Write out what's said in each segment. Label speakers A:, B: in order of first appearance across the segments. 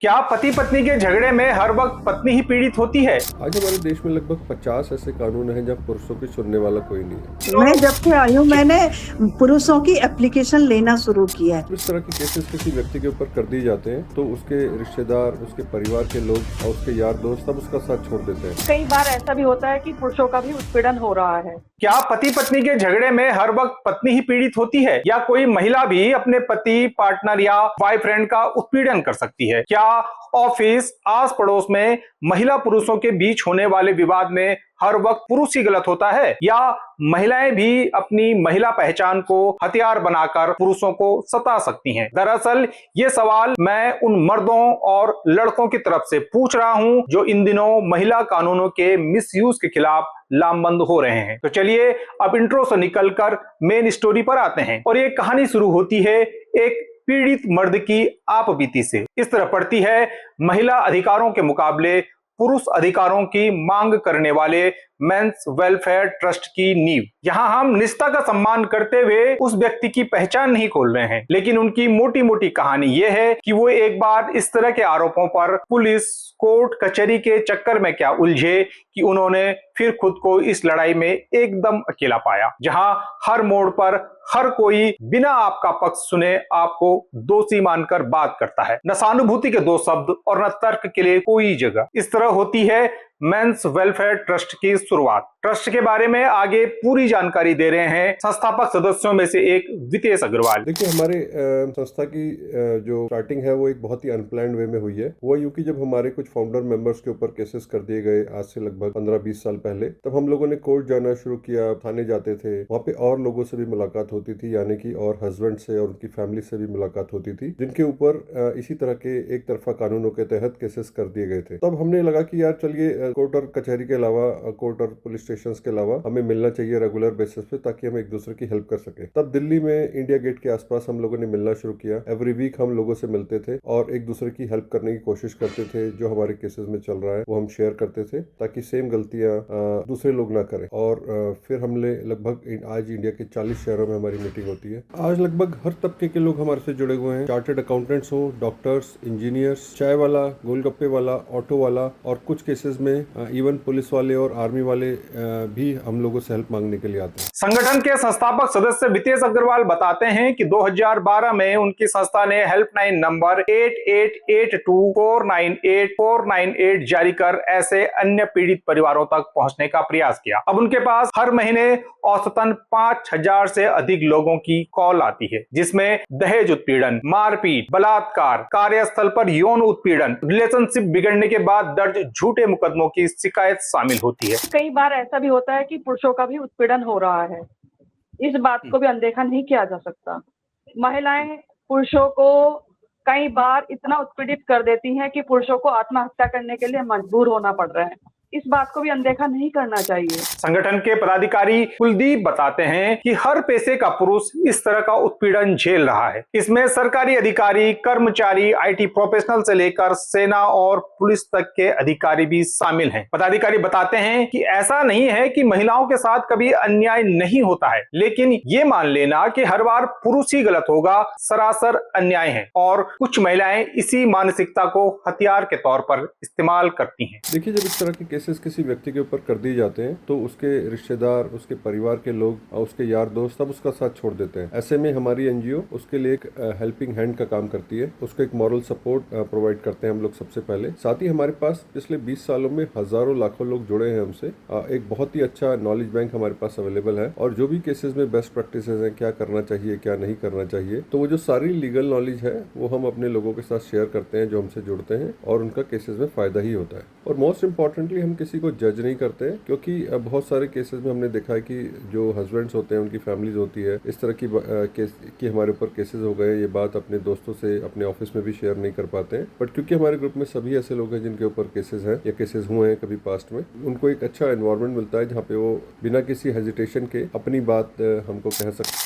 A: क्या पति पत्नी के झगड़े में हर वक्त पत्नी ही पीड़ित होती है?
B: आज हमारे देश में लगभग 50 ऐसे कानून हैं जहाँ पुरुषों की सुनने वाला कोई नहीं है।
C: मैं जब से आई हूँ मैंने पुरुषों की एप्लीकेशन लेना शुरू किया है।
B: इस तरह के केसेस किसी व्यक्ति के ऊपर कर दिए जाते हैं तो उसके रिश्तेदार, उसके परिवार के लोग और उसके यार दोस्त सब उसका साथ छोड़ देते हैं।
D: कई बार ऐसा भी होता है कि पुरुषों का भी उत्पीड़न हो रहा है।
A: क्या पति पत्नी के झगड़े में हर वक्त पत्नी ही पीड़ित होती है या कोई महिला भी अपने पति, पार्टनर या बॉयफ्रेंड का उत्पीड़न कर सकती है? क्या ऑफिस, आस पड़ोस में महिला पुरुषों के बीच होने वाले विवाद में हर वक्त पुरुष ही गलत होता है या महिलाएं भी अपनी महिला पहचान को हथियार बनाकर पुरुषों को सता सकती हैं? दरअसल ये सवाल मैं उन मर्दों और लड़कों की तरफ से पूछ रहा हूं जो इन दिनों महिला कानूनों के मिसयूज के खिलाफ लामबंद हो रहे हैं। तो चलिए अब इंट्रो से निकलकर मेन स्टोरी पर आते हैं और ये कहानी शुरू होती है एक पीड़ित मर्द की आपबीती से। इस तरह पड़ती है महिला अधिकारों के मुकाबले पुरुष अधिकारों की मांग करने वाले मेंस वेलफेयर ट्रस्ट की नींव। यहाँ हम निष्ठा का सम्मान करते हुए उस व्यक्ति की पहचान नहीं खोल रहे हैं, लेकिन उनकी मोटी मोटी कहानी ये है कि वो एक बार इस तरह के आरोपों पर पुलिस, कोर्ट कचहरी के चक्कर में क्या उलझे कि उन्होंने फिर खुद को इस लड़ाई में एकदम अकेला पाया, जहां हर मोड़ पर हर कोई बिना आपका पक्ष सुने आपको दोषी मानकर बात करता है। न सहानुभूति के दो शब्द और न तर्क के लिए कोई जगह। इस तरह होती है मेंस वेलफेयर ट्रस्ट की शुरुआत। ट्रस्ट के बारे में आगे पूरी जानकारी दे रहे हैं संस्थापक सदस्यों में से एक वितेश अग्रवाल।
B: देखिए, हमारे संस्था की जो स्टार्टिंग है वो एक बहुत ही अनप्लान्ड वे में हुई है। वो यूं कि जब हमारे कुछ फाउंडर मेंबर्स के ऊपर केसेस कर दिए गए आज से लगभग 15-20 साल पहले, तब हम लोगों ने कोर्ट जाना शुरू किया, थाने जाते थे, वहाँ पे और लोगों से भी मुलाकात होती थी, यानी कि और हस्बैंड से और उनकी फैमिली से भी मुलाकात होती थी जिनके ऊपर इसी तरह के एक तरफा कानूनों के तहत केसेस कर दिए गए थे। तब हमने लगा कि यार चलिए कोर्ट और कचहरी के अलावा, कोर्ट और पुलिस स्टेशन के अलावा हमें मिलना चाहिए रेगुलर बेसिस पे, ताकि हम एक दूसरे की हेल्प कर सके। तब दिल्ली में इंडिया गेट के आसपास हम लोगों ने मिलना शुरू किया। एवरी वीक हम लोगों से मिलते थे और एक दूसरे की हेल्प करने की कोशिश करते थे। जो हमारे केसेस में चल रहा है वो हम शेयर करते थे ताकि सेम गलतियां दूसरे लोग ना करें। और फिर हमने लगभग आज इंडिया के 40 शहरों में हमारी मीटिंग होती है। आज लगभग हर तबके के लोग हमारे से जुड़े हुए हैं, चार्टर्ड अकाउंटेंट्स हो, डॉक्टर्स, इंजीनियर्स, चाय वाला, गोलगप्पे वाला, ऑटो वाला और कुछ केसेस में इवन पुलिस वाले और आर्मी वाले भी हम लोगों से हेल्प मांगने के लिए आते हैं।
A: संगठन के संस्थापक सदस्य वितेश अग्रवाल बताते हैं कि 2012 में उनकी संस्था ने हेल्पलाइन नंबर 8882498498 जारी कर ऐसे अन्य पीड़ित परिवारों तक पहुंचने का प्रयास किया। अब उनके पास हर महीने औसतन 5000 से अधिक लोगों की कॉल आती है, जिसमें दहेज उत्पीड़न, मारपीट, बलात्कार, कार्यस्थल पर यौन उत्पीड़न, रिलेशनशिप बिगड़ने के बाद दर्ज झूठे मुकदमों की शिकायत शामिल होती है।
D: कई बार ऐसा भी होता है कि पुरुषों का भी उत्पीड़न हो रहा है। इस बात को भी अनदेखा नहीं किया जा सकता। महिलाएं पुरुषों को कई बार इतना उत्पीड़ित कर देती हैं कि पुरुषों को आत्महत्या करने के लिए मजबूर होना पड़ रहा है। इस बात को भी अनदेखा नहीं करना चाहिए।
A: संगठन के पदाधिकारी कुलदीप बताते हैं कि हर पेशे का पुरुष इस तरह का उत्पीड़न झेल रहा है। इसमें सरकारी अधिकारी, कर्मचारी, आईटी प्रोफेशनल से लेकर सेना और पुलिस तक के अधिकारी भी शामिल हैं। पदाधिकारी बताते हैं कि ऐसा नहीं है कि महिलाओं के साथ कभी अन्याय नहीं होता है, लेकिन ये मान लेना कि हर बार पुरुष ही गलत होगा सरासर अन्याय है और कुछ महिलाएं इसी मानसिकता को हथियार के तौर पर इस्तेमाल करती हैं।
B: देखिए, जब इस तरह के केसेस किसी व्यक्ति के ऊपर कर दिए जाते हैं तो उसके रिश्तेदार, उसके परिवार के लोग और उसके यार दोस्त सब उसका साथ छोड़ देते हैं। ऐसे में हमारी एनजीओ उसके लिए एक हेल्पिंग हैंड का काम करती है। उसको एक मॉरल सपोर्ट प्रोवाइड करते हैं हम लोग सबसे पहले। साथ ही हमारे पास पिछले 20 सालों में हजारों लाखों लोग जुड़े हैं हमसे। एक बहुत ही अच्छा नॉलेज बैंक हमारे पास अवेलेबल है और जो भी केसेस में बेस्ट प्रैक्टिसेस हैं, क्या करना चाहिए, क्या नहीं करना चाहिए, तो वो जो सारी लीगल नॉलेज है वो हम अपने लोगों के साथ शेयर करते हैं जो हमसे जुड़ते हैं और उनका केसेस में फायदा ही होता है। और मोस्ट इम्पोर्टेंटली हम किसी को जज नहीं करते, क्योंकि बहुत सारे केसेस में हमने देखा है कि जो हस्बैंड्स होते हैं, उनकी फैमिलीज होती है, इस तरह की हमारे ऊपर केसेस हो गए, ये बात अपने दोस्तों से, अपने ऑफिस में भी शेयर नहीं कर पाते हैं। बट क्योंकि हमारे ग्रुप में सभी ऐसे लोग हैं जिनके ऊपर केसेस हैं या केसेस हुए हैं कभी पास्ट में, उनको एक अच्छा एनवायरनमेंट मिलता है जहाँ पे वो बिना किसी हेजिटेशन के अपनी बात हमको कह सकते हैं।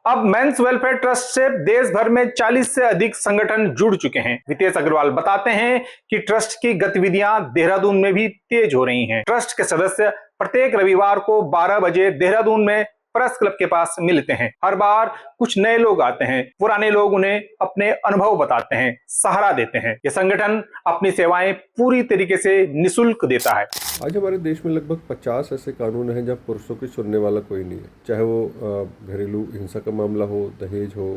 A: अब मेंस वेलफेयर ट्रस्ट से देश भर में 40 से अधिक संगठन जुड़ चुके हैं। वितेश अग्रवाल बताते हैं कि ट्रस्ट की गतिविधियां देहरादून में भी तेज हो रही हैं। ट्रस्ट के सदस्य प्रत्येक रविवार को 12 बजे देहरादून में प्रेस क्लब के पास मिलते हैं। हर बार कुछ नए लोग आते हैं, पुराने लोग उन्हें अपने अनुभव बताते हैं, सहारा देते हैं। ये संगठन अपनी सेवाएं पूरी तरीके से निःशुल्क देता है।
B: आज हमारे देश में लगभग 50 ऐसे कानून हैं जहाँ पुरुषों की सुनने वाला कोई नहीं है, चाहे वो घरेलू हिंसा का मामला हो, दहेज हो,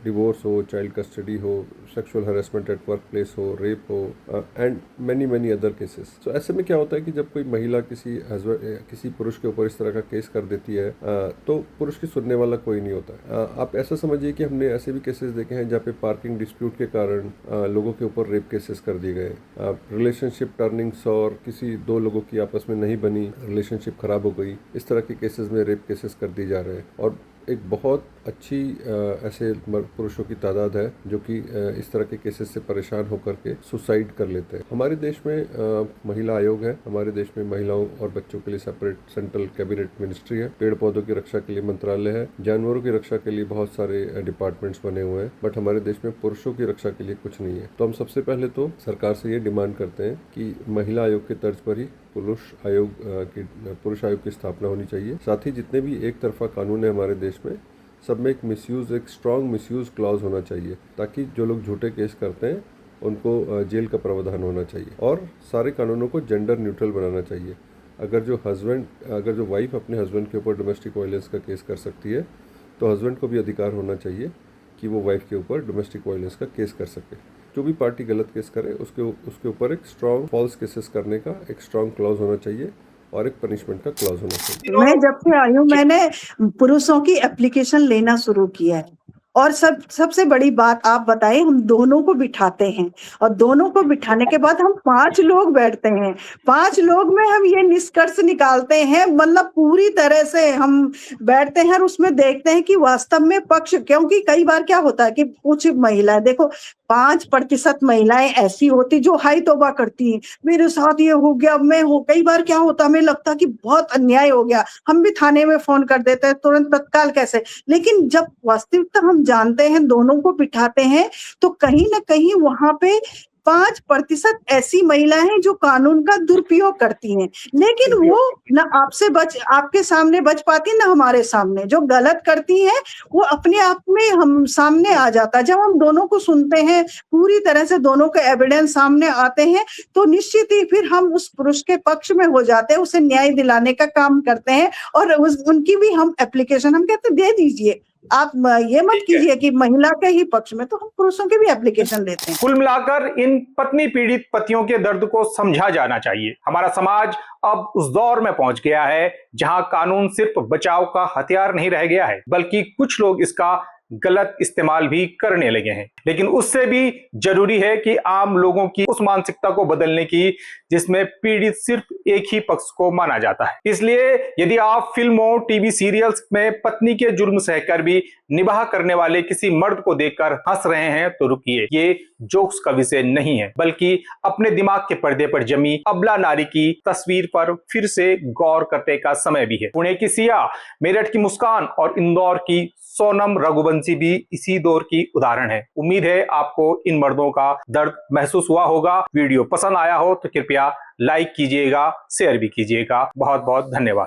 B: डिवोर्स हो, चाइल्ड कस्टडी हो, sexual harassment at work place हो, रेप हो एंड मैनी अदर केसेस। तो ऐसे में क्या होता है कि जब कोई महिला किसी पुरुष के ऊपर इस तरह का केस कर देती है तो पुरुष की सुनने वाला कोई नहीं होता। आप ऐसा समझिए कि हमने ऐसे भी केसेस देखे हैं जहाँ पे पार्किंग डिस्प्यूट के कारण लोगों के ऊपर रेप केसेस कर दिए गए, रिलेशनशिप टर्निंग्स और किसी दो लोगों की आपस में नहीं बनी, रिलेशनशिप खराब हो गई, इस तरह के केसेस में रेप केसेस कर दिए जा रहे हैं। और एक बहुत अच्छी ऐसे पुरुषों की तादाद है जो कि इस तरह के केसेस से परेशान होकर के सुसाइड कर लेते हैं। हमारे देश में महिला आयोग है, हमारे देश में महिलाओं और बच्चों के लिए सेपरेट सेंट्रल कैबिनेट मिनिस्ट्री है, पेड़ पौधों की रक्षा के लिए मंत्रालय है, जानवरों की रक्षा के लिए बहुत सारे डिपार्टमेंट्स बने हुए हैं, बट हमारे देश में पुरुषों की रक्षा के लिए कुछ नहीं है। तो हम सबसे पहले तो सरकार से ये डिमांड करते हैं कि महिला आयोग के तर्ज पर ही पुरुष आयोग की स्थापना होनी चाहिए। साथ ही जितने भी एक तरफा कानून है हमारे देश में, सब में एक स्ट्रॉन्ग मिसयूज क्लॉज होना चाहिए, ताकि जो लोग झूठे केस करते हैं उनको जेल का प्रावधान होना चाहिए। और सारे कानूनों को जेंडर न्यूट्रल बनाना चाहिए। अगर जो वाइफ अपने हस्बैंड के ऊपर डोमेस्टिक वायलेंस का केस कर सकती है, तो हस्बैंड को भी अधिकार होना चाहिए कि वो वाइफ के ऊपर डोमेस्टिक वायलेंस का केस कर सके। जो भी पार्टी गलत केस करे उसके ऊपर एक स्ट्रॉन्ग फॉल्स केसेस करने का एक स्ट्रॉन्ग क्लॉज होना चाहिए और एक पनिशमेंट का क्लॉज होना चाहिए।
C: मैं जब से आई हूँ मैंने पुरुषों की एप्लीकेशन लेना शुरू किया है। और सबसे बड़ी बात आप बताएं, हम दोनों को बिठाते हैं और दोनों को बिठाने के बाद हम 5 लोग बैठते हैं। 5 लोग में हम ये निष्कर्ष निकालते हैं, मतलब पूरी तरह से हम बैठते हैं और उसमें देखते हैं कि वास्तव में पक्ष, क्योंकि कई बार क्या होता है कि कुछ महिलाएं, देखो 5% महिलाएं ऐसी होती जो हाय तौबा करती हैं, मेरे साथ ये हो गया, कई बार क्या होता, हमें लगता कि बहुत अन्याय हो गया, हम भी थाने में फोन कर देते हैं तुरंत तत्काल कैसे। लेकिन जब वास्तविकता हम जानते हैं, दोनों को बिठाते हैं, तो कहीं ना कहीं वहां पे 5% ऐसी महिलाएं हैं जो कानून का दुरुपयोग करती हैं, लेकिन वो ना आपके सामने बच पाती, ना हमारे सामने। जो गलत करती हैं वो अपने आप में हम सामने आ जाता है। जब हम दोनों को सुनते हैं, पूरी तरह से दोनों के एविडेंस सामने आते हैं, तो निश्चित ही फिर हम उस पुरुष के पक्ष में हो जाते हैं, उसे न्याय दिलाने का काम करते हैं और उनकी भी हम एप्लीकेशन, हम कहते दे दीजिए, आप ये मत कीजिए कि महिला के ही पक्ष में, तो हम पुरुषों के भी एप्लीकेशन लेते हैं।
A: कुल मिलाकर इन पत्नी पीड़ित पतियों के दर्द को समझा जाना चाहिए। हमारा समाज अब उस दौर में पहुंच गया है जहां कानून सिर्फ बचाव का हथियार नहीं रह गया है, बल्कि कुछ लोग इसका गलत इस्तेमाल भी करने लगे हैं। लेकिन उससे भी जरूरी है कि आम लोगों की उस मानसिकता को बदलने की जिसमें पीड़ित सिर्फ एक ही पक्ष को माना जाता है। इसलिए यदि आप फिल्मों, टीवी सीरियल्स में पत्नी के जुर्म सहकर भी निबाह करने वाले किसी मर्द को देखकर हंस रहे हैं, तो रुकिए, ये जोक्स का विषय नहीं है, बल्कि अपने दिमाग के पर्दे पर जमी अबला नारी की तस्वीर पर फिर से गौर करने का समय भी है। पुणे की सिया, मेरठ की मुस्कान और इंदौर की सोनम रघुवंशी भी इसी दौर की उदाहरण है। उम्मीद है आपको इन मर्दों का दर्द महसूस हुआ होगा। वीडियो पसंद आया हो तो कृपया लाइक कीजिएगा, शेयर भी कीजिएगा। बहुत बहुत धन्यवाद।